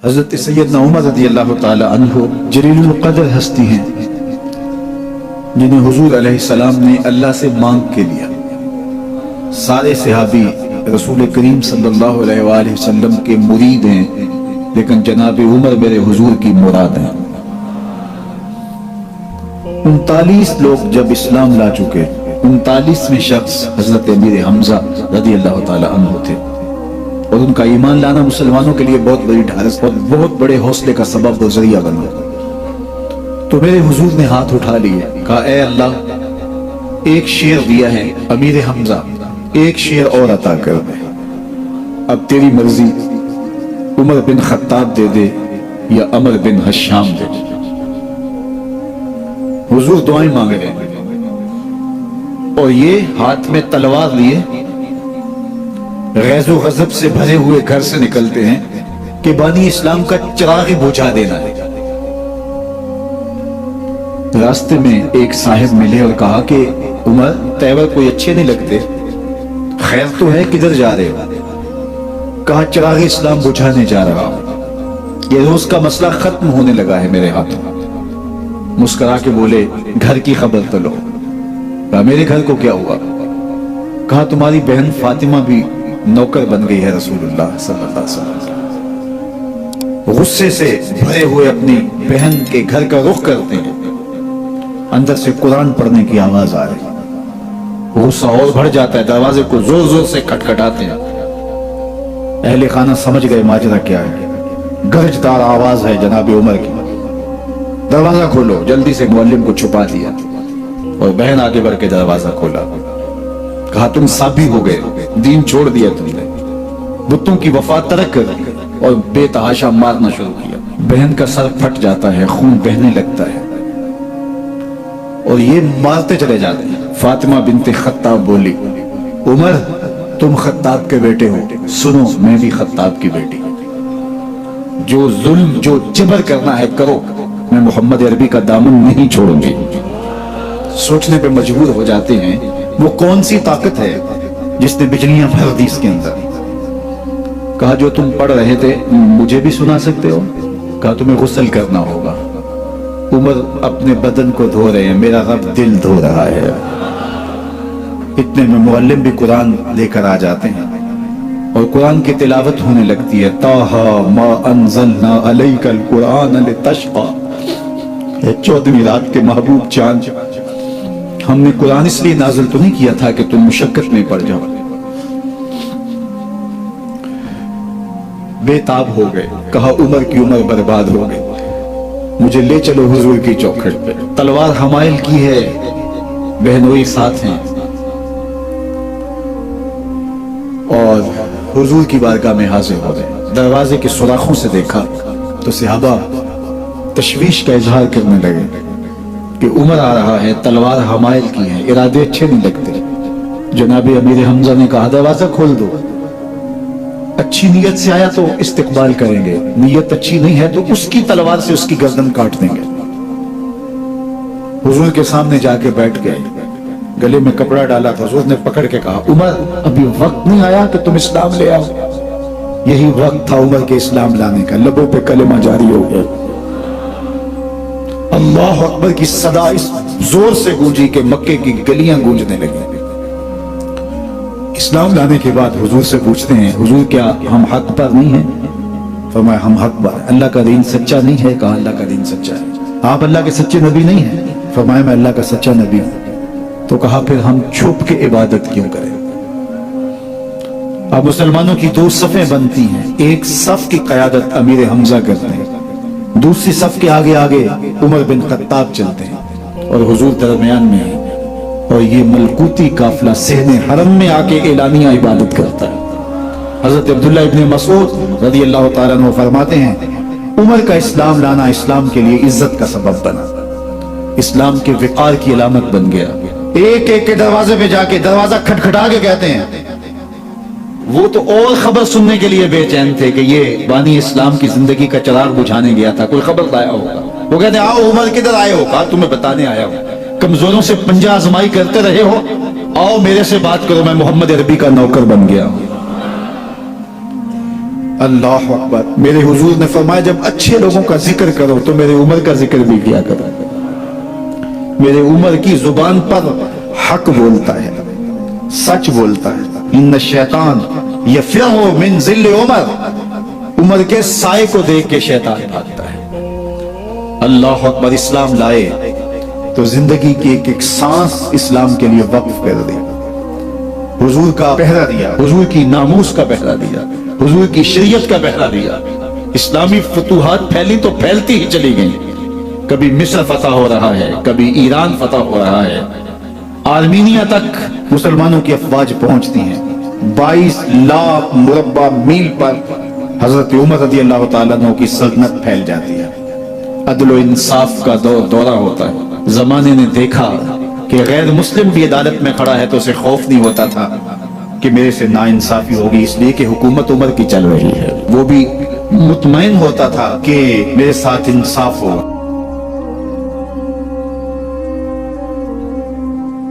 حضرت سیدنا عمر رضی اللہ تعالی عنہ جلیل القدر ہستی ہیں جنہیں حضور علیہ السلام نے اللہ سے مانگ کے لیا۔ سارے صحابی رسول کریم صلی اللہ علیہ وآلہ وسلم کے مرید ہیں، لیکن جناب عمر میرے حضور کی مراد ہیں۔ 39 لوگ جب اسلام لا چکے، 39ویں شخص حضرت امیر حمزہ رضی اللہ تعالی عنہ تھے، اور ان کا ایمان لانا مسلمانوں کے لیے بہت بڑی ڈھارس اور بہت بڑے حوصلے کا سبب و ذریعہ بنا۔ تو میرے حضور نے ہاتھ اٹھا لیے، کہا اے اللہ، ایک شیر دیا ہے امیر حمزہ، ایک شیر اور عطا کر دے، اب تیری مرضی، عمر بن خطاب دے دے یا عمر بن حشام دے دے۔ حضور دعائیں مانگ رہے ہیں، اور یہ ہاتھ میں تلوار لیے غیظ و غضب سے بھرے ہوئے گھر سے نکلتے ہیں کہ بانی اسلام کا چراغ بجھا دینا ہے۔ راستے میں ایک صاحب ملے اور کہا کہ عمر، تیور کوئی اچھے نہیں لگتے، خیر تو ہے، کدھر جا رہے ہو؟ کہا چراغ اسلام بجھانے جا رہا ہوں، یہ روز کا مسئلہ ختم ہونے لگا ہے میرے ہاتھوں۔ مسکرا کے بولے گھر کی خبر تو لو۔ کہا میرے گھر کو کیا ہوا؟ کہا تمہاری بہن فاطمہ بھی نوکر بن گئی ہے رسول اللہ صلی اللہ علیہ وسلم۔ غصے سے بھرے ہوئے اپنی بہن کے گھر کا رخ کرتے ہیں، اندر سے قرآن پڑھنے کی آواز آ رہی، غصہ اور بڑھ جاتا ہے، دروازے کو زور زور سے کھٹکھٹاتے ہیں۔ اہل خانہ سمجھ گئے ماجرا کیا ہے، گرجدار آواز ہے جناب عمر کی، دروازہ کھولو۔ جلدی سے معلم کو چھپا دیا اور بہن آگے بڑھ کے دروازہ کھولا۔ کہا تم سابی ہو گئے، دین چھوڑ دیا تم نے، بتوں کی وفا ترک کر دی اور بے تحاشا مارنا شروع کیا۔ بہن کا سر پھٹ جاتا ہے، خون بہنے لگتا ہے، اور یہ مارتے چلے جاتے ہیں۔ فاطمہ بنت خطاب بولی عمر، تم خطاب کے بیٹے ہو، سنو میں بھی خطاب کی بیٹی، جو ظلم جو جبر کرنا ہے کرو، میں محمد عربی کا دامن نہیں چھوڑوں گی۔ سوچنے پہ مجبور ہو جاتے ہیں وہ کون سی طاقت ہے جس نے بجلیاں بھر دی اس کے اندر۔ کہا جو تم پڑھ رہے تھے مجھے بھی سنا سکتے ہو؟ کہا تمہیں غسل کرنا ہوگا۔ عمر اپنے بدن کو دھو رہے ہیں، میرا رب دل دھو رہا ہے۔ اتنے میں معلم بھی قرآن لے کر آ جاتے ہیں اور قرآن کی تلاوت ہونے لگتی ہے۔ طٰہٰ ما انزلنا علیک القرآن لتشقیٰ، 14ویں رات کے محبوب چاند، ہم نے قرآن اس لیے نازل تو نہیں کیا تھا کہ تم مشقت میں پڑ جاؤ۔ بے تاب ہو گئے، کہا عمر کی عمر برباد ہو گئی، مجھے لے چلو حضور کی چوکھٹ پہ۔ تلوار حمائل کی ہے، بہنوئی ساتھ ہیں، اور حضور کی بارگاہ میں حاضر ہو گئے۔ دروازے کے سوراخوں سے دیکھا تو صحابہ تشویش کا اظہار کرنے لگے کہ عمر آ رہا ہے، تلوار حمائل کی ہے، ارادے اچھے نہیں لگتے۔ جناب امیر حمزہ نے کہا دروازہ کھول دو، اچھی نیت سے آیا تو استقبال کریں گے، نیت اچھی نہیں ہے تو اس کی تلوار سے اس کی گردن کاٹ دیں گے۔ حضور کے سامنے جا کے بیٹھ گئے، گلے میں کپڑا ڈالا تھا، حضور نے پکڑ کے کہا عمر، ابھی وقت نہیں آیا کہ تم اسلام لے آؤ؟ یہی وقت تھا عمر کے اسلام لانے کا۔ لبوں پہ کلمہ جاری ہو گیا، اللہ اکبر کی صدا اس زور سے گونجی کہ مکے کی گلیاں گونجنے لگی۔ اسلام لانے کے بعد حضور سے پوچھتے ہیں حضور کیا ہم حق پر نہیں ہیں؟ فرمایا ہم حق پر، اللہ کا دین سچا نہیں ہے؟ کہا اللہ کا دین سچا ہے۔ آپ اللہ کے سچے نبی نہیں ہیں؟ فرمایا میں اللہ کا سچا نبی ہوں۔ تو کہا پھر ہم چھپ کے عبادت کیوں کریں؟ اب مسلمانوں کی دو صفیں بنتی ہیں، ایک صف کی قیادت امیر حمزہ کرتے ہیں، دوسری صف کے آگے آگے عمر بن خطاب چلتے ہیں، اور حضور درمیان میں ہیں، اور یہ ملکوتی قافلہ صحن حرم میں آ کے اعلانیہ عبادت کرتا ہے۔ حضرت عبداللہ ابن مسعود رضی اللہ تعالیٰ عنہ فرماتے ہیں عمر کا اسلام لانا اسلام کے لیے عزت کا سبب بنا، اسلام کے وقار کی علامت بن گیا۔ ایک ایک کے دروازے پہ جا کے دروازہ کھٹکھٹا کے کہتے ہیں، وہ تو اور خبر سننے کے لیے بے چین تھے کہ یہ بانی اسلام کی زندگی کا چراغ بجھانے گیا تھا، کوئی خبر لایا ہوگا۔ وہ کہتے ہیں آؤ عمر کدھر آئے ہو؟ کہا تمہیں بتانے آیا ہوں، کمزوروں سے پنجہ آزمائی کرتے رہے ہو، آؤ میرے سے بات کرو، میں محمد عربی کا نوکر بن گیا ہوں۔ اللہ اکبر. میرے حضور نے فرمایا جب اچھے لوگوں کا ذکر کرو تو میرے عمر کا ذکر بھی کیا کرو. میرے عمر کی زبان پر حق بولتا ہے, سچ بولتا ہے. ان الشیطان یفر من ذل عمر, عمر کے سائے کو دیکھ کے شیطان بھاگتا ہے. اللہ اکبر. اسلام لائے تو زندگی کی ایک ایک سانس اسلام کے لیے وقف کر دی. حضور کا پہرا دیا, حضور کی ناموس کا پہرا دیا, حضور کی شریعت کا پہرا دیا. اسلامی فتوحات پھیلی تو پھیلتی ہی چلی گئیں. کبھی مصر فتح ہو رہا ہے, کبھی ایران فتح ہو رہا ہے, آرمینیا تک مسلمانوں کی افواج پہنچتی ہیں. 22 لاکھ مربع میل پر حضرت عمر رضی اللہ تعالیٰ عنہ کی سلطنت پھیل جاتی ہے. عدل و انصاف کا دورہ ہوتا ہے. زمانے نے دیکھا کہ غیر مسلم بھی عدالت میں کھڑا ہے تو اسے خوف نہیں ہوتا تھا کہ میرے سے ناانصافی ہوگی, اس لیے کہ حکومت عمر کی چل رہی ہے. وہ بھی مطمئن ہوتا تھا کہ میرے ساتھ انصاف ہوگا.